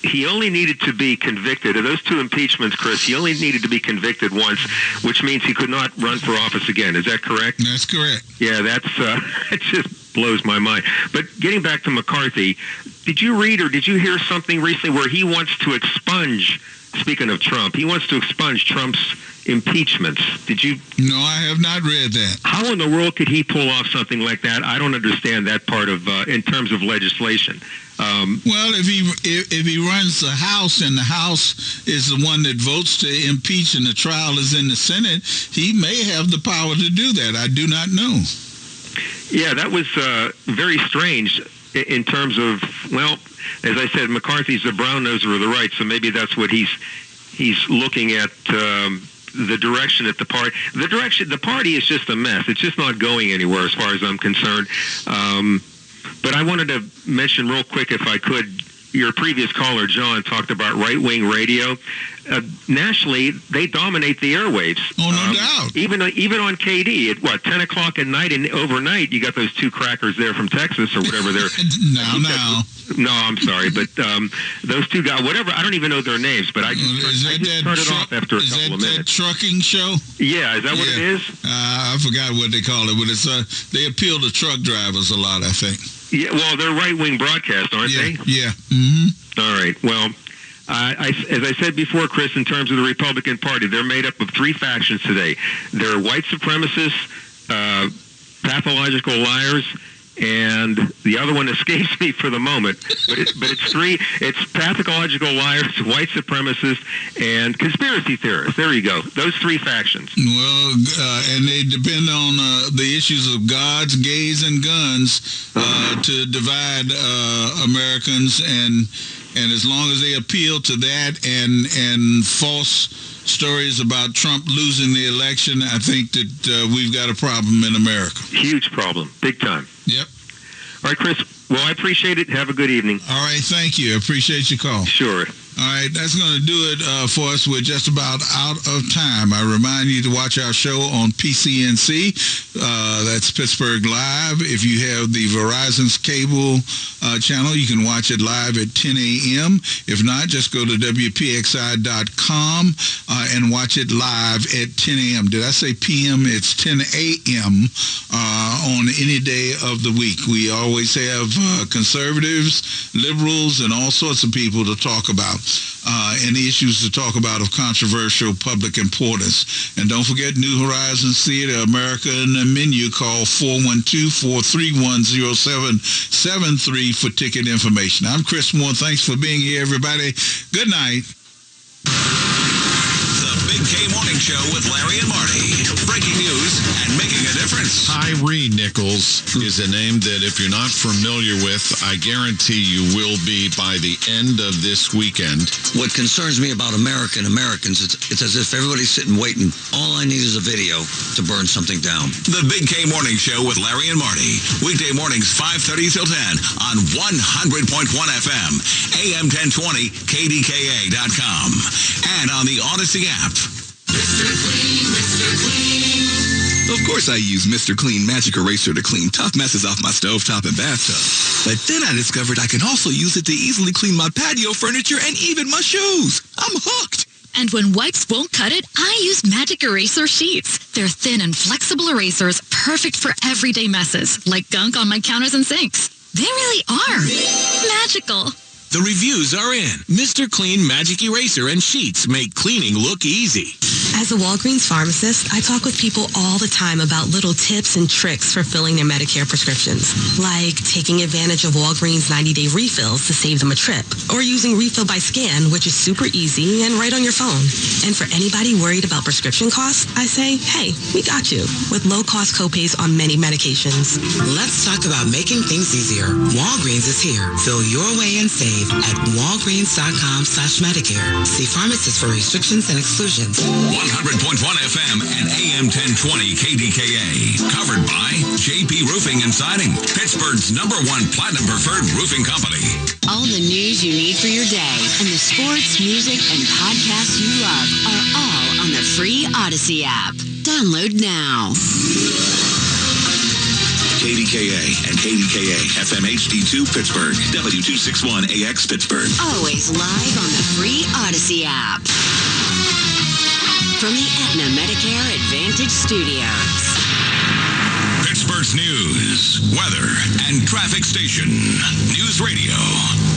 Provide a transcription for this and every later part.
he only needed to be convicted of those two impeachments, Chris. He only needed to be convicted once, which means he could not run for office again. Is that correct? That's correct. Yeah, that's it just blows my mind. But getting back to McCarthy, did you read or did you hear something recently where he wants to expunge, speaking of Trump, he wants to expunge Trump's impeachments? Did you? No, I have not read that. How in the world could he pull off something like that? I don't understand that part of, in terms of legislation. Well, if he runs the House and the House is the one that votes to impeach and the trial is in the Senate, he may have the power to do that. I do not know. Yeah, that was very strange in terms of, well, as I said, McCarthy's the brown noser of the right, so maybe that's what he's looking at. The direction at the party. The party is just a mess. It's just not going anywhere as far as I'm concerned. But I wanted to mention real quick, if I could, your previous caller, John, talked about right-wing radio. Nationally, they dominate the airwaves. Oh, no doubt. Even on KD, at 10 o'clock at night and overnight, you got those two crackers there from Texas or whatever they're... No, I'm sorry, but those two guys, whatever, I don't even know their names, but I just turned it off after a couple of minutes. Is that trucking show? Yeah, is that what it is? I forgot what they call it, but it's they appeal to truck drivers a lot, I think. Yeah, well, they're right-wing broadcast, aren't they? Yeah. Mm-hmm. All right, well... as I said before, Chris, in terms of the Republican Party, they're made up of three factions today. They're white supremacists, pathological liars, and the other one escapes me for the moment. But it's three. It's pathological liars, white supremacists, and conspiracy theorists. There you go. Those three factions. Well, and they depend on the issues of gods, gays, and guns to divide Americans and as long as they appeal to that and false stories about Trump losing the election, I think that we've got a problem in America. Huge problem. Big time. Yep. All right, Chris. Well, I appreciate it. Have a good evening. All right. Thank you. I appreciate your call. Sure. All right, that's going to do it for us. We're just about out of time. I remind you to watch our show on PCNC. That's Pittsburgh Live. If you have the Verizon's cable channel, you can watch it live at 10 a.m. If not, just go to WPXI.com and watch it live at 10 a.m. Did I say p.m.? It's 10 a.m. On any day of the week. We always have conservatives, liberals, and all sorts of people to talk about. And issues to talk about of controversial public importance. And don't forget New Horizons Theater America in the menu. Call 412-431-0773 for ticket information. I'm Chris Moore. Thanks for being here, everybody. Good night. The Big K Morning Show with Larry and Marty. Breaking news and making a difference. Tyree Nichols is a name that if you're not familiar with, I guarantee you will be by the end of this weekend. What concerns me about Americans, it's as if everybody's sitting waiting. All I need is a video to burn something down. The Big K Morning Show with Larry and Marty. Weekday mornings 5:30 till 10 on 100.1 FM, AM 1020, KDKA.com, and on the Odyssey app. Mr. Clean, Mr. Clean. Of course I use Mr. Clean Magic Eraser to clean tough messes off my stovetop and bathtub. But then I discovered I can also use it to easily clean my patio furniture and even my shoes. I'm hooked. And when wipes won't cut it, I use Magic Eraser Sheets. They're thin and flexible erasers, perfect for everyday messes, like gunk on my counters and sinks. They really are magical. The reviews are in. Mr. Clean Magic Eraser and Sheets make cleaning look easy. As a Walgreens pharmacist, I talk with people all the time about little tips and tricks for filling their Medicare prescriptions, like taking advantage of Walgreens 90-day refills to save them a trip, or using Refill by Scan, which is super easy and right on your phone. And for anybody worried about prescription costs, I say, hey, we got you, with low-cost copays on many medications. Let's talk about making things easier. Walgreens is here. Fill your way and save at walgreens.com/Medicare. See pharmacists for restrictions and exclusions. 100.1 FM and AM 1020 KDKA. Covered by JP Roofing and Siding, Pittsburgh's #1 Platinum Preferred Roofing Company. All the news you need for your day and the sports, music, and podcasts you love are all on the free Odyssey app. Download now. KDKA and KDKA FM HD2 Pittsburgh, W261AX Pittsburgh. Always live on the free Odyssey app. From the Aetna Medicare Advantage Studios. Pittsburgh's news, weather, and traffic station. News Radio,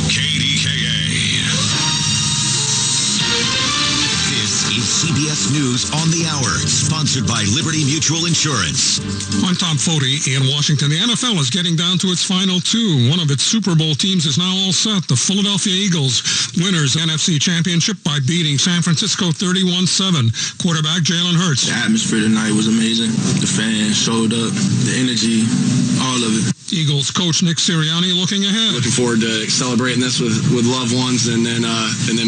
KDKA. This is CBS News on the Hour, sponsored by Liberty Mutual Insurance. I'm Tom Foti in Washington. The NFL is getting down to its final two. One of its Super Bowl teams is now all set. The Philadelphia Eagles, winners NFC Championship by beating San Francisco 31-7. Quarterback Jalen Hurts. The atmosphere tonight was amazing. The fans showed up, the energy, all of it. Eagles coach Nick Sirianni looking ahead. Looking forward to celebrating this with loved ones and then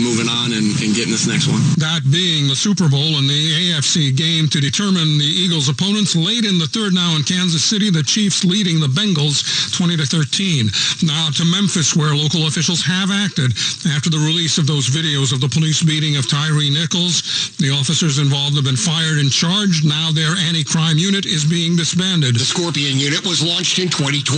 moving on and getting this next one. That being the Super Bowl and the AFC game to determine the Eagles' opponents late in the third now in Kansas City, the Chiefs leading the Bengals 20-13. Now to Memphis, where local officials have acted after the release of those videos of the police beating of Tyree Nichols. The officers involved have been fired and charged. Now their anti-crime unit is being disbanded. The Scorpion unit was launched in 2021,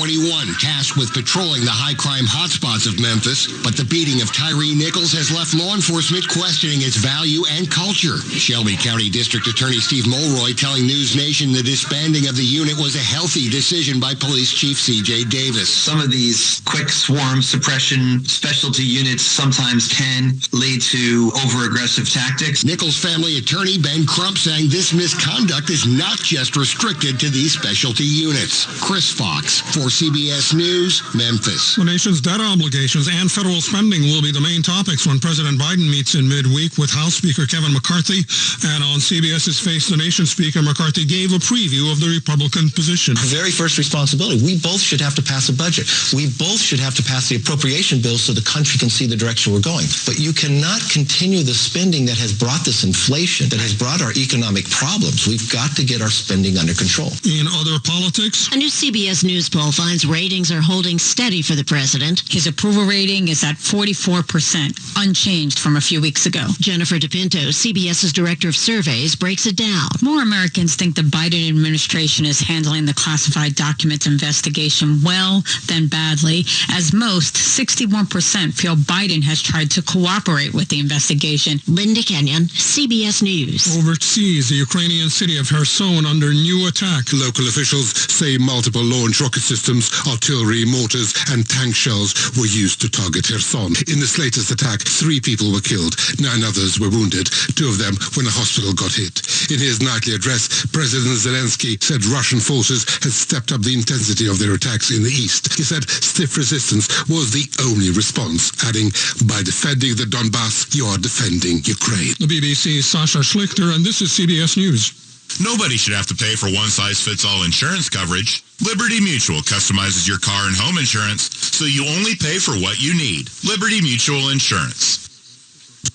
tasked with patrolling the high-crime hotspots of Memphis, but the beating of Tyree Nichols has left law enforcement questioning its value and culture. Shelby County District Attorney Steve Mulroy telling News Nation the disbanding of the unit was a healthy decision by Police Chief C.J. Davis. Some of these quick swarm suppression specialty units sometimes can lead to over-aggressive tactics. Nichols' family attorney Ben Crump saying this misconduct is not just restricted to these specialty units. Chris Fox for CBS News, Memphis. The nation's debt obligations and federal spending will be the main topics when President Biden meets in midweek with House Speaker Kevin McCarthy. And on CBS's Face the Nation, Speaker McCarthy gave a preview of the Republican position. The very first responsibility, we both should have to pass a budget. We both should have to pass the appropriation bill so the country can see the direction we're going. But you cannot continue the spending that has brought this inflation, that has brought our economic problems. We've got to get our spending under control. In other politics, a new CBS News poll finds ratings are holding steady for the president. His approval rating is at 44%, unchanged from a few weeks ago. Jennifer DePinto, CBS's director of surveys, breaks it down. More Americans think the Biden administration is handling the classified documents investigation well than badly, as most, 61%, feel Biden has tried to cooperate with the investigation. Linda Kenyon, CBS News. Overseas, the Ukrainian city of Kherson under new attack. Local officials say multiple launch rocket systems, artillery, mortars, and tank shells were used to target Kherson. In this latest attack, 3 people were killed, 9 others were wounded, 2 of them when a hospital got hit. In his nightly address, President Zelensky said Russian forces had stepped up the intensity of their attacks in the east. He said stiff resistance was the only response, adding, by defending the Donbass, you are defending Ukraine. The BBC's Sasha Schlichter, and this is CBS News. Nobody should have to pay for one-size-fits-all insurance coverage. Liberty Mutual customizes your car and home insurance so you only pay for what you need. Liberty Mutual Insurance.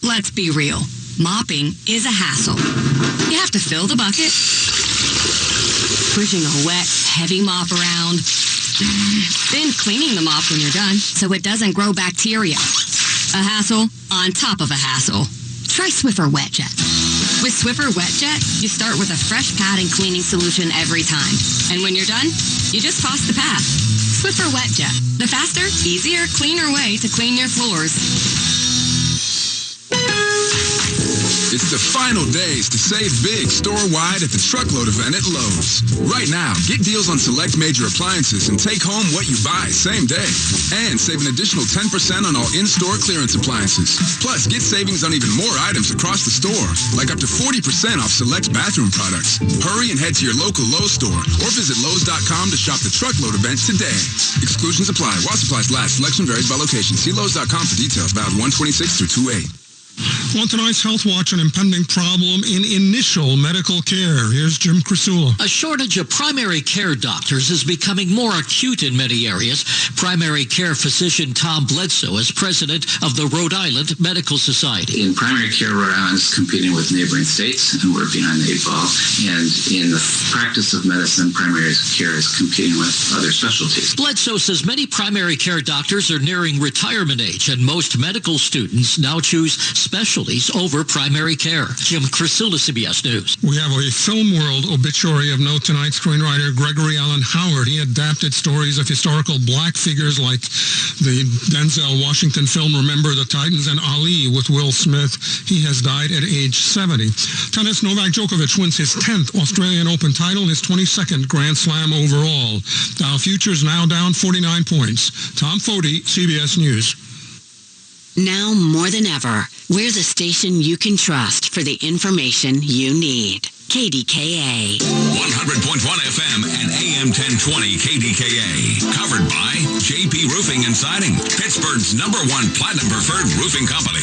Let's be real. Mopping is a hassle. You have to fill the bucket, pushing a wet, heavy mop around, then cleaning the mop when you're done so it doesn't grow bacteria. A hassle on top of a hassle. Try Swiffer Wet Jet. With Swiffer Wet Jet, you start with a fresh pad and cleaning solution every time. And when you're done, you just toss the pad. Swiffer Wet Jet. The faster, easier, cleaner way to clean your floors. It's the final days to save big store-wide at the Truckload event at Lowe's. Right now, get deals on select major appliances and take home what you buy same day. And save an additional 10% on all in-store clearance appliances. Plus, get savings on even more items across the store, like up to 40% off select bathroom products. Hurry and head to your local Lowe's store or visit Lowe's.com to shop the Truckload event today. Exclusions apply. While supplies last, selection varies by location. See Lowe's.com for details. Valid 126 through 28. On tonight's Health Watch, an impending problem in initial medical care. Here's Jim Crisula. A shortage of primary care doctors is becoming more acute in many areas. Primary care physician Tom Bledsoe is president of the Rhode Island Medical Society. In primary care, Rhode Island is competing with neighboring states, and we're behind the 8 ball. And in the practice of medicine, primary care is competing with other specialties. Bledsoe says many primary care doctors are nearing retirement age, and most medical students now choose specialties over primary care. Jim Crisula, CBS News. We have a film world obituary of note tonight. Screenwriter Gregory Allen Howard. He adapted stories of historical black figures like the Denzel Washington film Remember the Titans and Ali with Will Smith. He has died at age 70. Tennis, Novak Djokovic wins his 10th Australian Open title, his 22nd Grand Slam overall. Dow futures now down 49 points. Tom Foti, CBS News. Now more than ever, we're the station you can trust for the information you need. KDKA. 100.1 FM and AM 1020 KDKA. Covered by JP Roofing and Siding, Pittsburgh's #1 platinum preferred roofing company.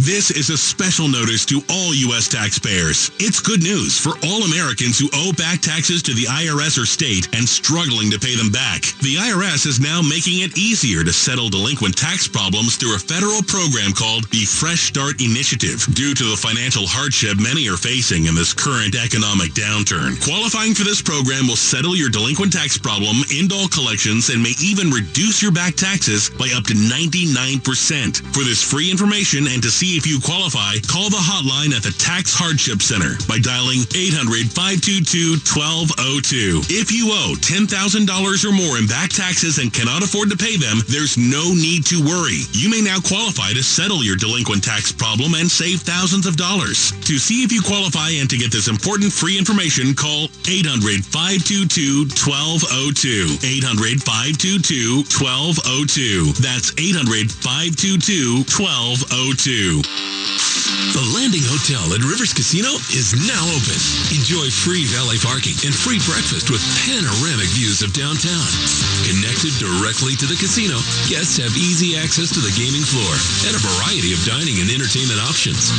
This is a special notice to all U.S. taxpayers. It's good news for all Americans who owe back taxes to the IRS or state and struggling to pay them back. The IRS is now making it easier to settle delinquent tax problems through a federal program called the Fresh Start Initiative. Due to the financial hardship many are facing in this current economic downturn, qualifying for this program will settle your delinquent tax problem, end all collections, and may even reduce your back taxes by up to 99%. For this free information and to see if you qualify, call the hotline at the Tax Hardship Center by dialing 800-522-1202. If you owe $10,000 or more in back taxes and cannot afford to pay them, there's no need to worry. You may now qualify to settle your delinquent tax problem and save thousands of dollars. To see if you qualify and to get this important free information, call 800-522-1202. 800-522-1202. That's 800-522-1202. The Landing Hotel at Rivers Casino is now open. Enjoy free valet parking and free breakfast with panoramic views of downtown. Connected directly to the casino, guests have easy access to the gaming floor and a variety of dining and entertainment options.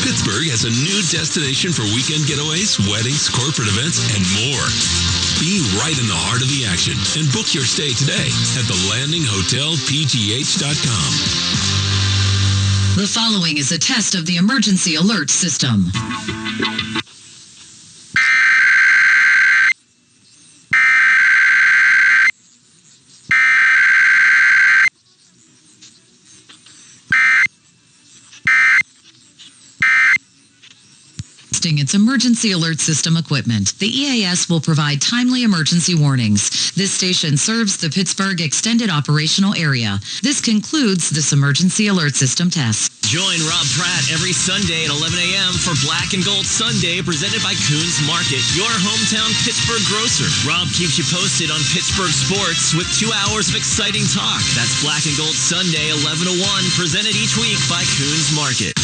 Pittsburgh has a new destination for weekend getaways, weddings, corporate events, and more. Be right in the heart of the action and book your stay today at thelandinghotelpgh.com. The following is a test of the emergency alert system. Its emergency alert system equipment. The EAS will provide timely emergency warnings. This station serves the Pittsburgh Extended Operational Area. This concludes this emergency alert system test. Join Rob Pratt every Sunday at 11 a.m. for Black and Gold Sunday, presented by Coons Market, your hometown Pittsburgh grocer. Rob keeps you posted on Pittsburgh sports with 2 hours of exciting talk. That's Black and Gold Sunday, 11 to 1, presented each week by Coons Market.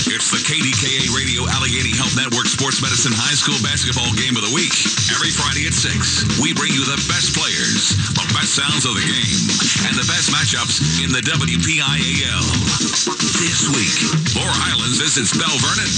It's the KDKA Radio Allegheny Health Network Sports Medicine High School Basketball Game of the Week. Every Friday at 6, we bring you the best players, the best sounds of the game, and the best matchups in the WPIAL. This week, Moore Highlands visits Bell Vernon.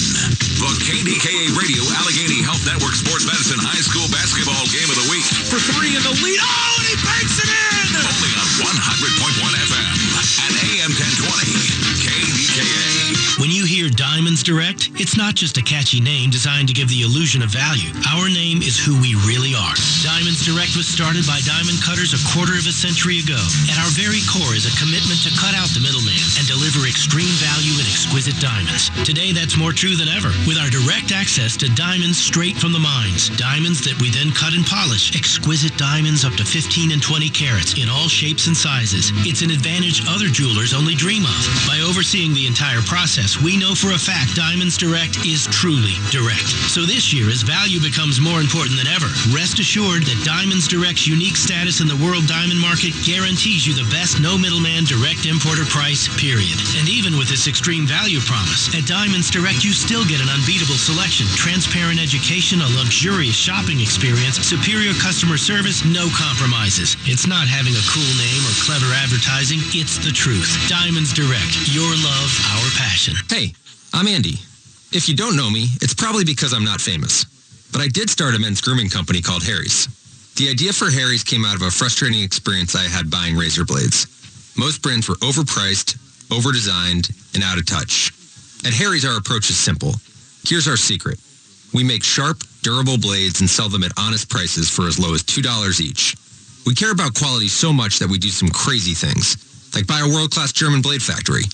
The KDKA Radio Allegheny Health Network Sports Medicine High School Basketball Game of the Week. For 3 in the lead. Oh, and he banks it in! Only on 100.1 FM and AM 1020 KDKA. When you hear Diamonds Direct, it's not just a catchy name designed to give the illusion of value. Our name is who we really are. Diamonds Direct was started by diamond cutters a quarter of a century ago. At our very core is a commitment to cut out the middleman and deliver extreme value in exquisite diamonds. Today, that's more true than ever, with our direct access to diamonds straight from the mines. Diamonds that we then cut and polish. Exquisite diamonds up to 15 and 20 carats in all shapes and sizes. It's an advantage other jewelers only dream of. By overseeing the entire process, we know for a fact Diamonds Direct is truly direct. So this year, as value becomes more important than ever, rest assured that Diamonds Direct's unique status in the world diamond market guarantees you the best no middleman direct importer price, period. And even with this extreme value promise, at Diamonds Direct you still get an unbeatable selection, transparent education, a luxurious shopping experience, superior customer service, no compromises. It's not having a cool name or clever advertising, it's the truth. Diamonds Direct, your love, our passion. Hey, I'm Andy. If you don't know me, it's probably because I'm not famous. But I did start a men's grooming company called Harry's. The idea for Harry's came out of a frustrating experience I had buying razor blades. Most brands were overpriced, overdesigned, and out of touch. At Harry's, our approach is simple. Here's our secret. We make sharp, durable blades and sell them at honest prices for as low as $2 each. We care about quality so much that we do some crazy things, like buy a world-class German blade factory.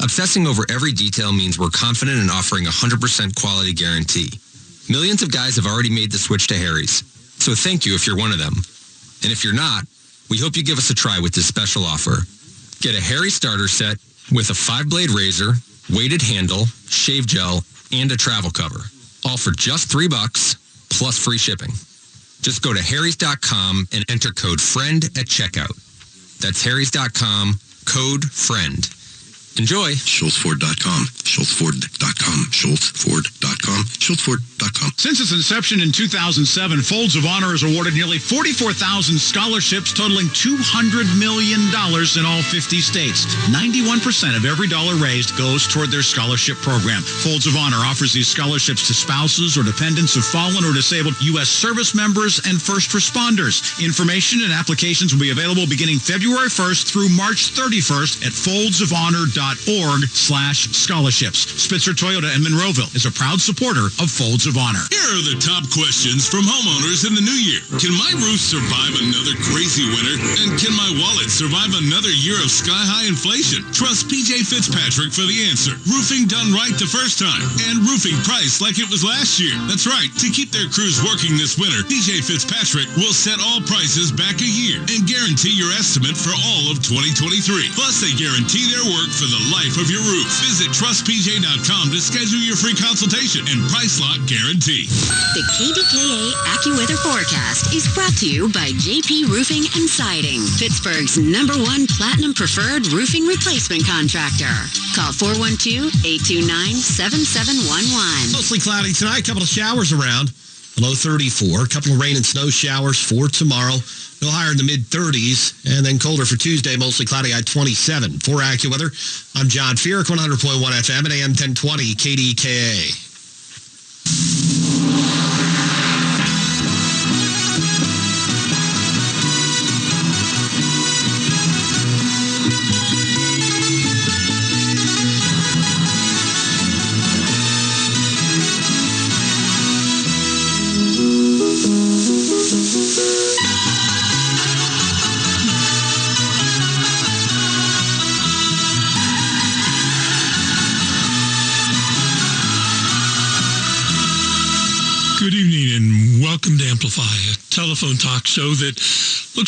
Obsessing over every detail means we're confident in offering a 100% quality guarantee. Millions of guys have already made the switch to Harry's, so thank you if you're one of them. And if you're not, we hope you give us a try with this special offer. Get a Harry starter set with a 5-blade razor, weighted handle, shave gel, and a travel cover. All for just $3 plus free shipping. Just go to harrys.com and enter code FRIEND at checkout. That's harrys.com, code FRIEND. Enjoy. SchultzFord.com. SchultzFord.com. SchultzFord.com. SchultzFord.com. Since its inception in 2007, Folds of Honor has awarded nearly 44,000 scholarships totaling $200 million in all 50 states. 91% of every dollar raised goes toward their scholarship program. Folds of Honor offers these scholarships to spouses or dependents of fallen or disabled U.S. service members and first responders. Information and applications will be available beginning February 1st through March 31st at foldsofhonor.org/scholarships. Spitzer Toyota in Monroeville is a proud supporter of Folds of Honor. Here are the top questions from homeowners in the new year. Can my roof survive another crazy winter? And can my wallet survive another year of sky-high inflation? Trust PJ Fitzpatrick for the answer. Roofing done right the first time. And roofing priced like it was last year. That's right. To keep their crews working this winter, PJ Fitzpatrick will set all prices back a year and guarantee your estimate for all of 2023. Plus, they guarantee their work for the life of your roof. Visit trustpj.com to schedule your free consultation and price lock guarantee. The KDKA AccuWeather forecast is brought to you by JP Roofing and Siding, Pittsburgh's #1 Platinum Preferred Roofing Replacement Contractor. Call 412-829-7711. Mostly cloudy tonight, a couple of showers around. Low 34, a couple of rain and snow showers for tomorrow. No higher in the mid-30s, and then colder for Tuesday, mostly cloudy at 27. For AccuWeather, I'm John Feerick, 100.1 FM and AM 1020 KDKA. Good evening and welcome to Amplify, a telephone talk show that looks